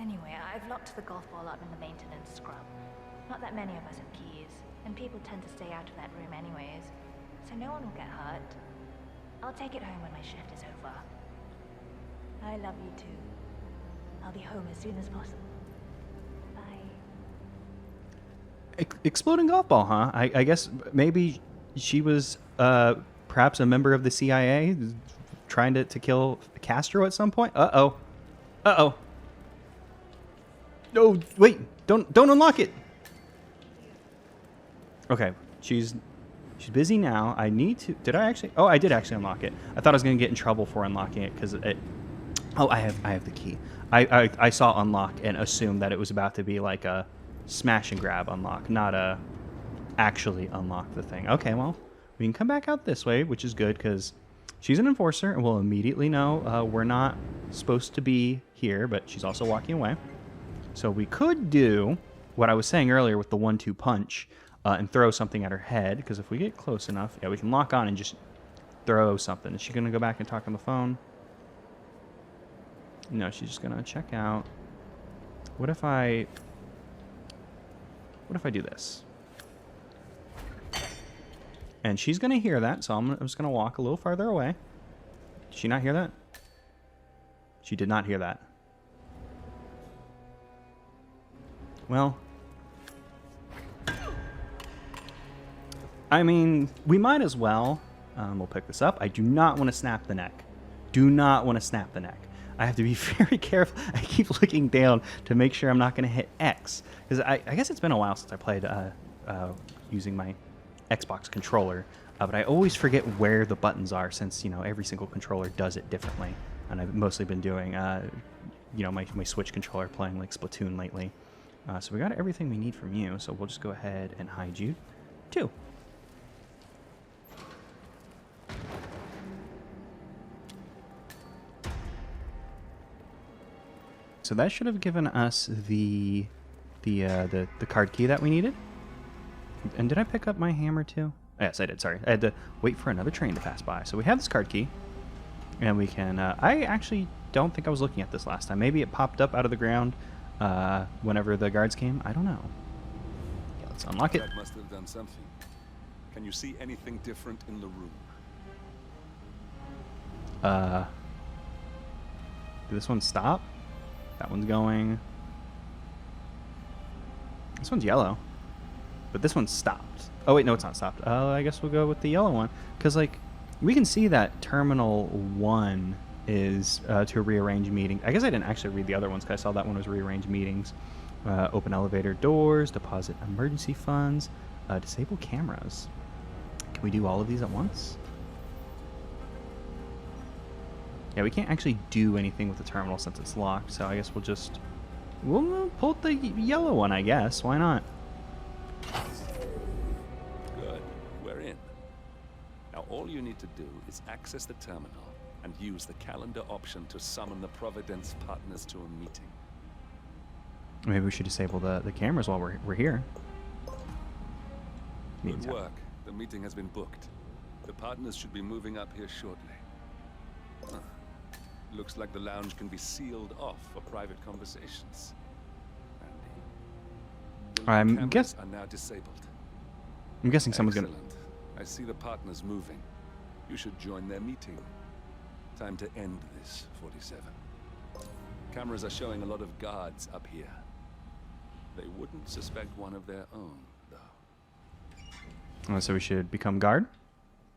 Anyway, I've locked the golf ball up in the maintenance scrub. Not that many of us have keys, and people tend to stay out of that room anyways, so no one will get hurt. I'll take it home when my shift is over. I love you too. I'll be home as soon as possible. Bye. Exploding golf ball, huh? I guess maybe she was perhaps a member of the CIA trying to kill Castro at some point. Uh-oh. Uh-oh. No, wait. Don't unlock it. Okay, she's busy now. I need to... Did I actually... Oh, I did actually unlock it. I thought I was going to get in trouble for unlocking it because it... Oh, I have the key. I saw unlock and assumed that it was about to be like a smash and grab unlock, not a actually unlock the thing. Okay, well, we can come back out this way, which is good because she's an enforcer and we'll immediately know we're not supposed to be here, but she's also walking away. So we could do what I was saying earlier with the 1-2 punch and throw something at her head, because if we get close enough, yeah, we can lock on and just throw something. Is she going to go back and talk on the phone? No, she's just going to check out. What if I do this? And she's going to hear that, so I'm just going to walk a little farther away. Did she not hear that? She did not hear that. Well, I mean, we might as well. We'll pick this up. I do not want to snap the neck. Do not want to snap the neck. I have to be very careful. I keep looking down to make sure I'm not going to hit X. Because I guess it's been a while since I played using my Xbox controller. But I always forget where the buttons are since, you know, every single controller does it differently. And I've mostly been doing, you know, my Switch controller playing like Splatoon lately. So we got everything we need from you. So we'll just go ahead and hide you too. So that should have given us the card key that we needed. And did I pick up my hammer too? Yes, I did. Sorry, I had to wait for another train to pass by. So we have this card key, and we can. I actually don't think I was looking at this last time. Maybe it popped up out of the ground whenever the guards came. I don't know. Yeah, let's unlock it. That must have done something. Can you see anything different in the room? Did this one stop? That one's going. This one's yellow. But this one's stopped. Oh, wait, no, it's not stopped. I guess we'll go with the yellow one. Because, like, we can see that Terminal 1 is to rearrange meeting. I guess I didn't actually read the other ones because I saw that one was rearrange meetings. Open elevator doors, deposit emergency funds, disable cameras. Can we do all of these at once? Yeah, we can't actually do anything with the terminal since it's locked, so I guess we'll pull the yellow one, I guess. Why not? Good. We're in. Now all you need to do is access the terminal and use the calendar option to summon the Providence partners to a meeting. Maybe we should disable the cameras while we're here. Good work. The meeting has been booked. The partners should be moving up here shortly. Huh. Looks like the lounge can be sealed off for private conversations. Andy. The cameras are now disabled. I'm guessing someone's gonna... Excellent. I see the partners moving. You should join their meeting. Time to end this, 47. Cameras are showing a lot of guards up here. They wouldn't suspect one of their own, though. Oh, so we should become guard?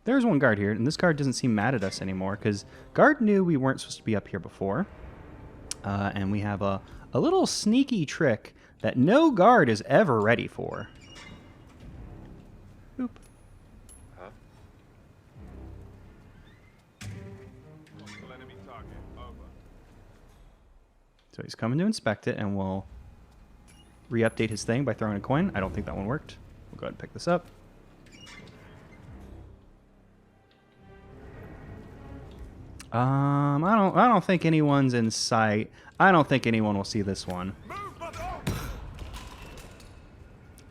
There's one guard here, and this guard doesn't seem mad at us anymore, because guard knew we weren't supposed to be up here before. And we have a little sneaky trick that no guard is ever ready for. Boop. Huh? So he's coming to inspect it, and we'll re-update his thing by throwing a coin. I don't think that one worked. We'll go ahead and pick this up. I don't think anyone's in sight. I don't think anyone will see this one.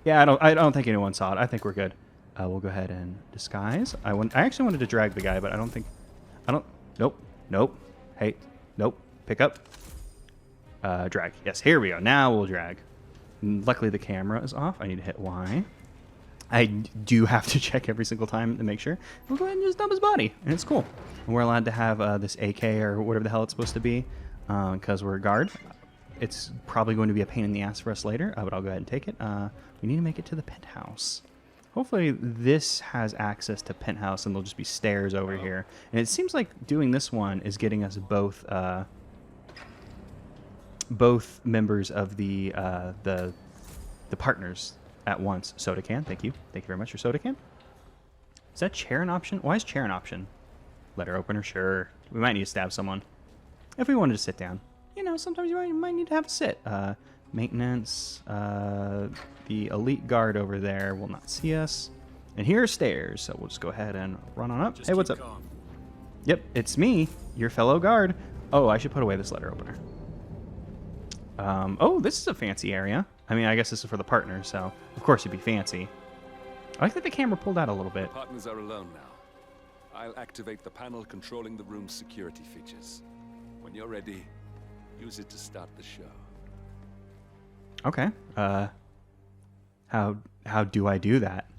Yeah, I don't think anyone saw it. I think we're good. We'll go ahead and disguise. I actually wanted to drag the guy, but nope. Hey, nope. Pick up. Drag. Yes, here we go. Now we'll drag. Luckily the camera is off. I need to hit Y. I do have to check every single time to make sure. We'll go ahead and just dump his body, and it's cool. And we're allowed to have this AK or whatever the hell it's supposed to be, because we're a guard. It's probably going to be a pain in the ass for us later, but I'll go ahead and take it. We need to make it to the penthouse. Hopefully this has access to penthouse, and there'll just be stairs over here. And it seems like doing this one is getting us both members of the partners at once. Soda can, thank you. Thank you very much for soda can. Is that chair an option? Why is chair an option? Letter opener, sure. We might need to stab someone. If we wanted to sit down. You know, sometimes you might need to have a sit. Maintenance, the elite guard over there will not see us. And here are stairs, so we'll just go ahead and run on up. Hey, what's up? Calm. Yep, it's me, your fellow guard. Oh, I should put away this letter opener. Oh, this is a fancy area. I mean, I guess this is for the partner, so of course it'd be fancy. I like that the camera pulled out a little bit. Partners are alone now. I'll activate the panel controlling the room's security features. When you're ready, use it to start the show. Okay. How do I do that?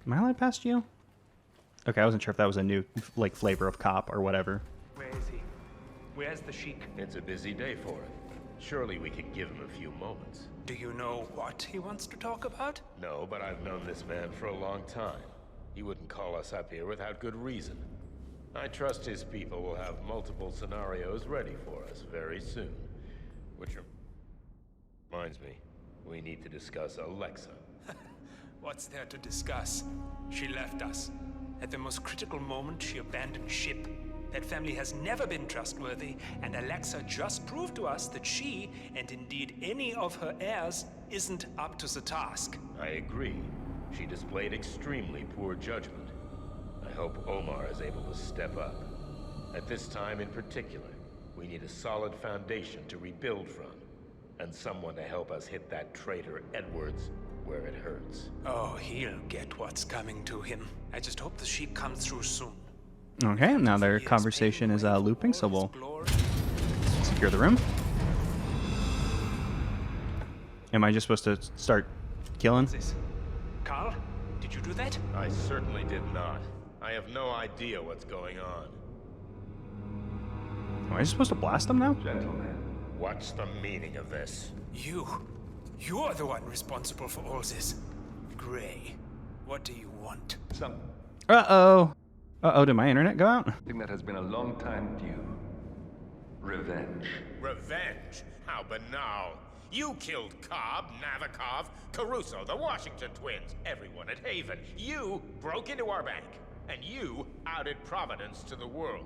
Am I allowed past you? Okay, I wasn't sure if that was a new like flavor of cop or whatever. Where is he? Where's the Sheik? It's a busy day for him. Surely we could give him a few moments. Do you know what he wants to talk about? No, but I've known this man for a long time. He wouldn't call us up here without good reason. I trust his people will have multiple scenarios ready for us very soon. Which reminds me, we need to discuss Alexa. What's there to discuss? She left us. At the most critical moment, she abandoned ship. That family has never been trustworthy, and Alexa just proved to us that she, and indeed any of her heirs, isn't up to the task. I agree. She displayed extremely poor judgment. I hope Omar is able to step up. At this time in particular, we need a solid foundation to rebuild from, and someone to help us hit that traitor Edwards where it hurts. Oh, he'll get what's coming to him. I just hope the Sheik comes through soon. Okay, now their conversation is looping, so we'll secure the room. Am I just supposed to start killing? Carl, did you do that? I certainly did not. I have no idea what's going on. Am I just supposed to blast them now? Gentlemen, what's the meaning of this? You're the one responsible for all this. Gray, what do you want? Uh-oh. Uh-oh, did my internet go out? Something that has been a long time due. Revenge. Revenge? How banal. You killed Cobb, Navikov, Caruso, the Washington twins, everyone at Haven. You broke into our bank, and you outed Providence to the world.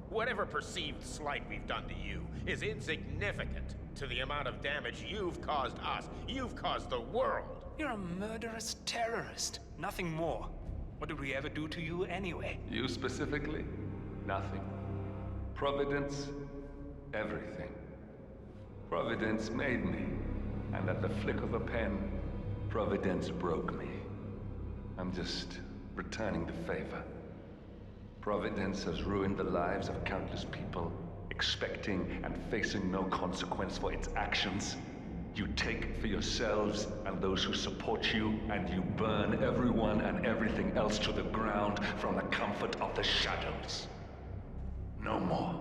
Whatever perceived slight we've done to you is insignificant to the amount of damage you've caused us. You've caused the world. You're a murderous terrorist. Nothing more. What did we ever do to you anyway? You specifically? Nothing. Providence, everything. Providence made me, and at the flick of a pen, Providence broke me. I'm just returning the favor. Providence has ruined the lives of countless people, expecting and facing no consequence for its actions. You take for yourselves and those who support you, and you burn everyone and everything else to the ground from the comfort of the shadows. No more.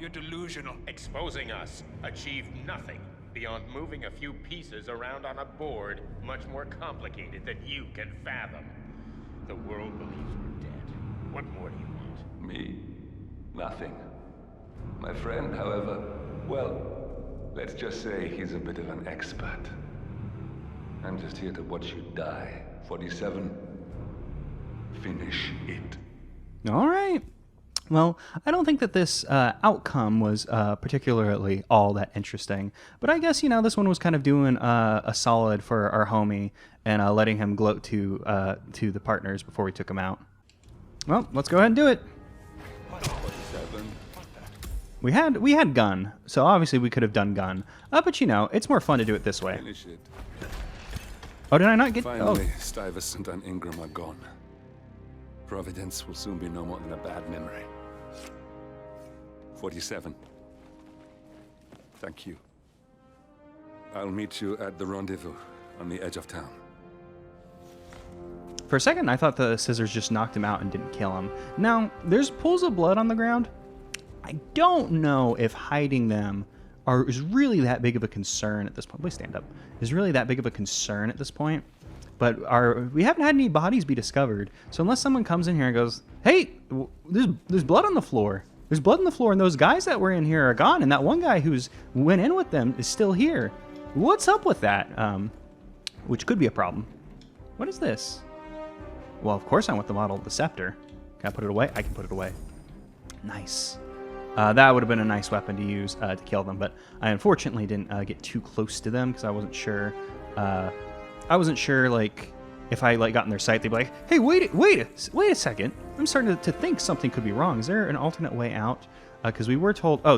You're delusional. Exposing us achieved nothing beyond moving a few pieces around on a board much more complicated than you can fathom. The world believes we're dead. What more do you want? Me? Nothing. My friend, however, well, let's just say he's a bit of an expert. I'm just here to watch you die. 47. Finish it. All right. Well, I don't think that this outcome was particularly all that interesting, but I guess, you know, this one was kind of doing a solid for our homie and letting him gloat to the partners before we took him out. Well, let's go ahead and do it. 47. We had gun, so obviously we could have done gun, but you know, it's more fun to do it this way. Finish it. Oh, did I not get? Finally, Stuyvesant and Ingram are gone. Providence will soon be no more than a bad memory. 47. Thank you. I'll meet you at the rendezvous on the edge of town. For a second, I thought the scissors just knocked him out and didn't kill him. Now, there's pools of blood on the ground. I don't know if hiding them is really that big of a concern at this point. Please stand up. Is really that big of a concern at this point. But we haven't had any bodies be discovered. So unless someone comes in here and goes, hey, there's blood on the floor. There's blood on the floor, and those guys that were in here are gone, and that one guy who's went in with them is still here. What's up with that? Which could be a problem. What is this? Well, of course I want the model of the scepter. Can I put it away? I can put it away. Nice. That would have been a nice weapon to use to kill them, but I unfortunately didn't get too close to them because I wasn't sure. Like, if I got in their sight, they'd be like, "Hey, wait a second! I'm starting to think something could be wrong. Is there an alternate way out?" Because we were told, oh,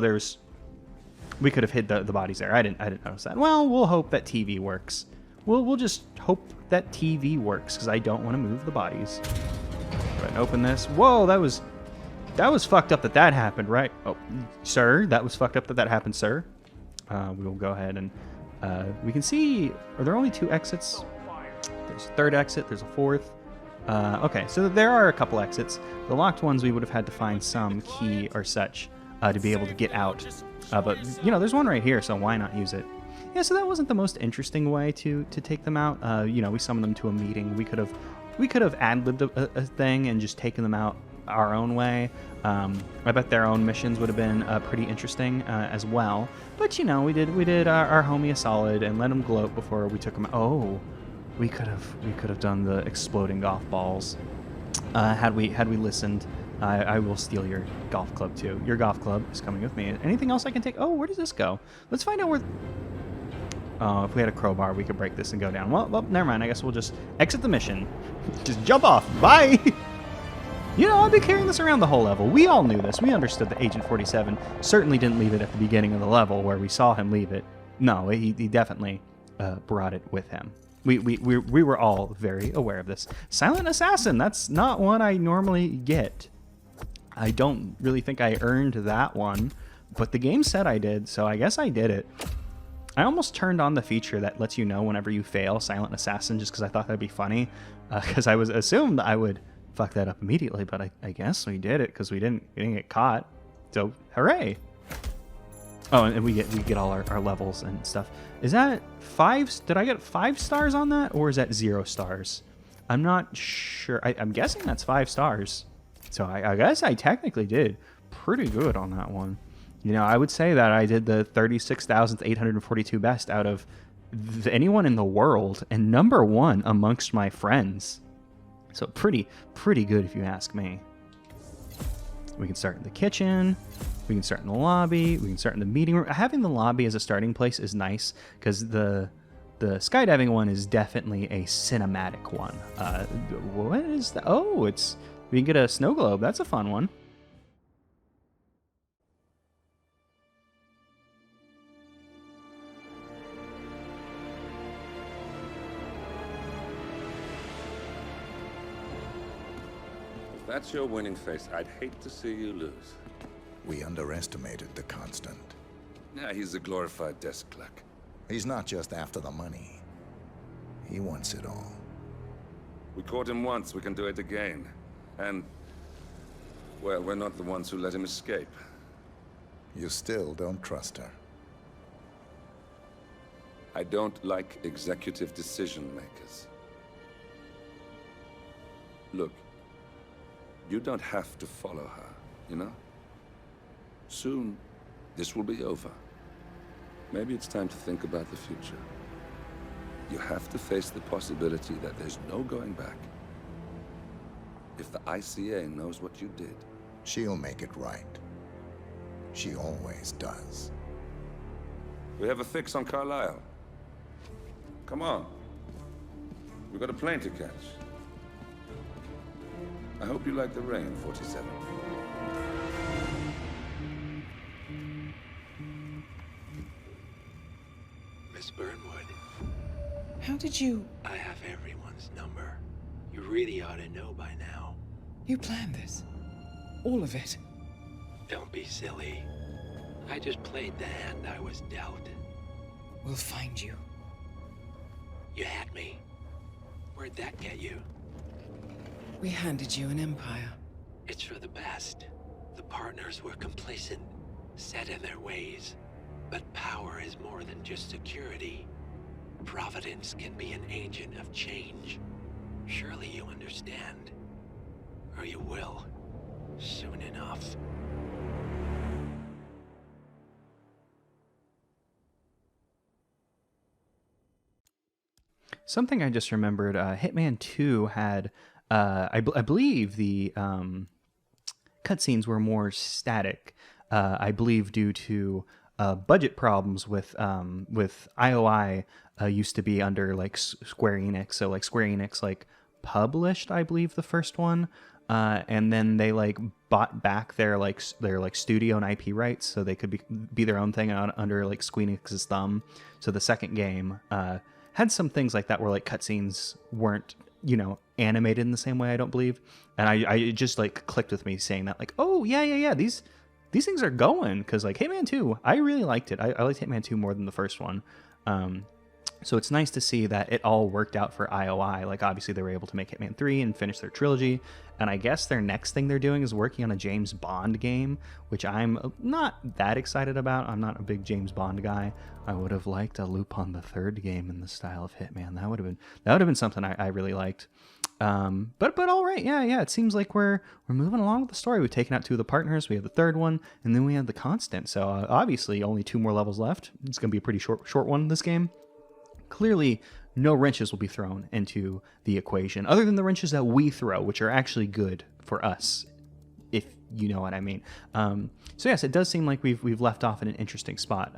we could have hid the bodies there. I didn't notice that. Well, we'll hope that TV works. We'll just hope that TV works because I don't want to move the bodies. Go ahead and open this. Whoa, that was fucked up that happened, right? Oh, sir, that was fucked up that happened, sir. We will go ahead and we can see. Are there only 2 exits? There's a 3rd exit. There's a 4th. Okay, so there are a couple exits. The locked ones we would have had to find some key or such to be able to get out. But you know, there's one right here, so why not use it? Yeah, so that wasn't the most interesting way to take them out. You know, we summoned them to a meeting. We could have ad-libbed a thing and just taken them out our own way. I bet their own missions would have been pretty interesting as well. But you know, we did our homie a solid and let him gloat before we took him. Oh, we could have done the exploding golf balls had we listened. I will steal your golf club too. Your golf club is coming with me. Anything else I can take? Oh, where does this go? Let's find out where. Oh, if we had a crowbar, we could break this and go down. Well, never mind. I guess we'll just exit the mission. Just jump off. Bye. You know, I'll be carrying this around the whole level. We all knew this. We understood that Agent 47 certainly didn't leave it at the beginning of the level where we saw him leave it. No, he definitely brought it with him. We were all very aware of this. Silent Assassin, that's not one I normally get. I don't really think I earned that one, but the game said I did, so I guess I did it. I almost turned on the feature that lets you know whenever you fail Silent Assassin just because I thought that'd be funny, because I was assumed I would fuck that up immediately, but I guess we did it because we didn't get caught. So hooray! Oh, and we get all our levels and stuff. Is that 5? Did I get 5 stars on that, or is that 0 stars? I'm not sure. I'm guessing that's 5 stars. So I guess I technically did pretty good on that one. You know, I would say that I did the 36,842 best out of anyone in the world, and #1 amongst my friends. So pretty good if you ask me. We can start in the kitchen, we can start in the lobby, we can start in the meeting room. Having the lobby as a starting place is nice, because the skydiving one is definitely a cinematic one. What is that? Oh, we can get a snow globe. That's a fun one. If that's your winning face, I'd hate to see you lose. We underestimated the Constant. Yeah, he's a glorified desk clerk. He's not just after the money. He wants it all. We caught him once, we can do it again. And, well, we're not the ones who let him escape. You still don't trust her. I don't like executive decision makers. Look, you don't have to follow her, you know? Soon, this will be over. Maybe it's time to think about the future. You have to face the possibility that there's no going back. If the ICA knows what you did, she'll make it right. She always does. We have a fix on Carlisle. Come on. We've got a plane to catch. I hope you like the rain, 47. Miss Burnwood. How did you... I have everyone's number. You really ought to know by now. You planned this? All of it? Don't be silly. I just played the hand I was dealt. We'll find you. You had me. Where'd that get you? We handed you an empire. It's for the best. The partners were complacent, set in their ways. But power is more than just security. Providence can be an agent of change. Surely you understand. Or you will. Soon enough. Something I just remembered, Hitman 2 had, I believe the cutscenes were more static, I believe due to budget problems with IOI used to be under like Square Enix, so like Square Enix like published, I believe, the first one, and then they like bought back their studio and IP rights, so they could be their own thing under like Square Enix's thumb. So the second game had some things like that where like cutscenes weren't, you know, animated in the same way, I don't believe. And I just like clicked with me saying that, like, oh yeah, these things are going, because like Hitman 2, I really liked it. I liked Hitman 2 more than the first one. So it's nice to see that it all worked out for IOI. Like, obviously they were able to make Hitman 3 and finish their trilogy, and I guess their next thing they're doing is working on a James Bond game, which I'm not that excited about. I'm not a big James Bond guy. I would have liked a Lupin the Third game in the style of Hitman. That would have been something I really liked. But all right, yeah. It seems like we're moving along with the story. We've taken out 2 of the partners. We have the third one, and then we have the Constant. So obviously, only 2 more levels left. It's gonna be a pretty short one this game. Clearly, no wrenches will be thrown into the equation, other than the wrenches that we throw, which are actually good for us, if you know what I mean. So yes, it does seem like we've left off in an interesting spot.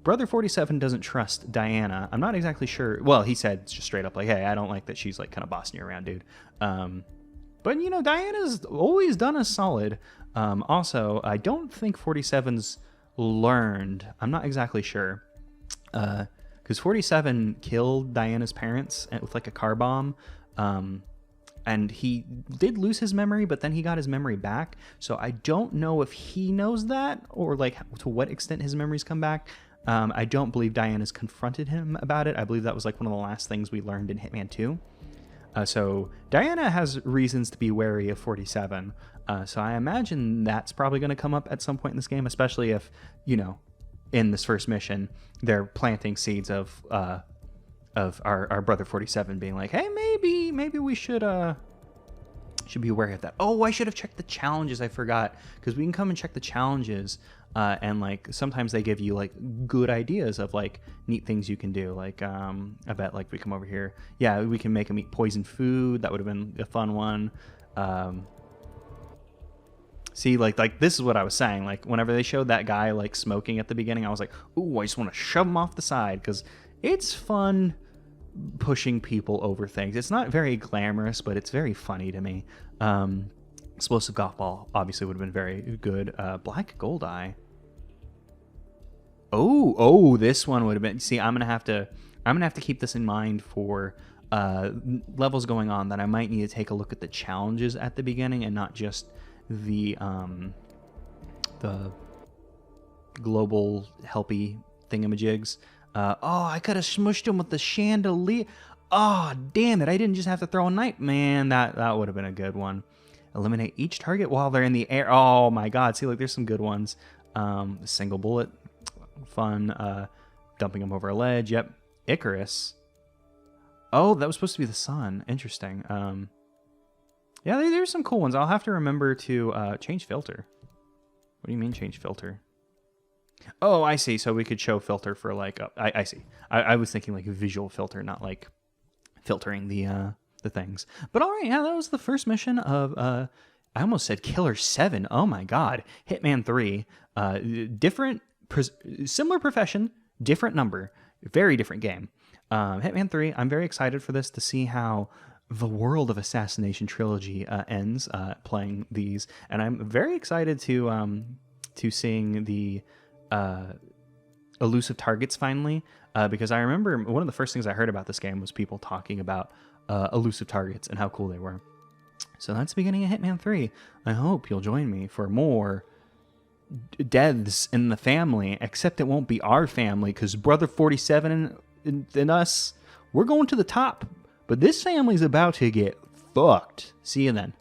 Brother 47 doesn't trust Diana. I'm not exactly sure. Well, he said just straight up like, hey, I don't like that she's like kind of bossing you around, dude. But you know, Diana's always done us solid. Also, I don't think 47's learned. I'm not exactly sure. Because 47 killed Diana's parents with like a car bomb. And he did lose his memory, but then he got his memory back. So I don't know if he knows that, or like to what extent his memories come back. I don't believe Diana's confronted him about it. I believe that was like one of the last things we learned in Hitman 2. So Diana has reasons to be wary of 47. So I imagine that's probably going to come up at some point in this game, especially if, you know, in this first mission, they're planting seeds of our brother 47 being like, hey, maybe we should Should be wary of that. Oh, I should have checked the challenges. I forgot, because we can come and check the challenges, and like sometimes they give you like good ideas of like neat things you can do. Like I bet like we come over here, yeah, we can make them eat poison food. That would have been a fun one. See, like this is what I was saying. Like whenever they showed that guy like smoking at the beginning, I was like, ooh, I just want to shove him off the side, because it's fun pushing people over things. It's not very glamorous, but it's very funny to me. Explosive golf ball obviously would have been very good. Black gold eye. Oh, this one would have been. See, I'm gonna have to keep this in mind for levels going on, that I might need to take a look at the challenges at the beginning and not just the global helpy thingamajigs. Oh, I could have smushed him with the chandelier. Oh, damn it. I didn't just have to throw a knife. Man, that would have been a good one. Eliminate each target while they're in the air. Oh, my God. See, like, there's some good ones. Single bullet. Fun. Dumping him over a ledge. Yep. Icarus. Oh, that was supposed to be the sun. Interesting. Yeah, there's some cool ones. I'll have to remember to change filter. What do you mean change filter? Oh, I see. So we could show filter for like, I see. I was thinking like a visual filter, not like filtering the things. But all right, yeah, that was the first mission of, I almost said Killer 7. Oh my God. Hitman 3. Similar profession, different number, very different game. Hitman 3, I'm very excited for this to see how the world of Assassination Trilogy ends playing these. And I'm very excited to seeing the elusive targets finally, because I remember one of the first things I heard about this game was people talking about elusive targets and how cool they were. So that's the beginning of Hitman 3. I hope you'll join me for more deaths in the family, except it won't be our family, because Brother 47 and us, we're going to the top. But this family's about to get fucked. See you then.